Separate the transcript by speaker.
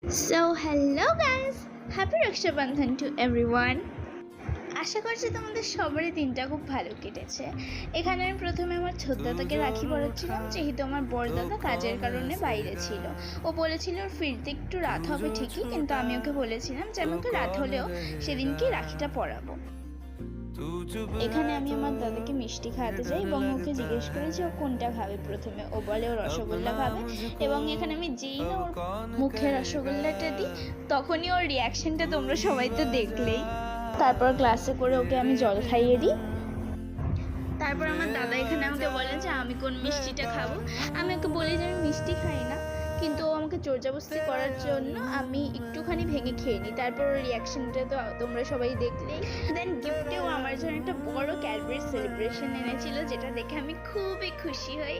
Speaker 1: So hello guys, happy Rakshabandhan to everyone. আশা করছি তোমাদের সবারই দিনটা খুব ভালো কেটেছে। এখানে আমি প্রথমে আমার ছোটদাদাকে রাখি পরাচ্ছিলাম, যেহেতু আমার বড়দাদা কাজের কারণে বাইরে ছিল। ও বলেছিল ওর ফিরতে একটু রাত হবে ঠিকই, কিন্তু আমি ওকে বলেছিলাম যে আমি ওকে রাত হলেও সেদিনকে রাখিটা পরাবো। এখানে আমি আমার দাদাকে মিষ্টি খাওয়াতে যাই এবং ওকে জিজ্ঞেস করি যে ও কোনটা খাবে। প্রথমে ও বলে ও রসগোল্লা খাবে, এবং এখানে আমি যেই না ওর মুখে রসগোল্লাটা দিই তখনই ওর রিয়াকশনটা তোমরা সবাই তো দেখলেই। তারপর ক্লাসে করে ওকে আমি জল খাইয়ে দিই। তারপর আমার দাদা এখানে আমাকে বলে যে আমি কোন মিষ্টিটা খাবো। আমি ওকে বলি যে আমি মিষ্টি খাই না, কিন্তু ও আমাকে জোরজবস্তি করার জন্য আমি একটুখানি ভেঙে খেয়ে নিই। তারপর ওর রিয়াকশনটা তো তোমরা সবাই দেখলেই। দেন গিফটেও আমার জন্য একটা বড় ক্যাডবেরি সেলিব্রেশন এনেছিল, যেটা দেখে আমি খুবই খুশি হই।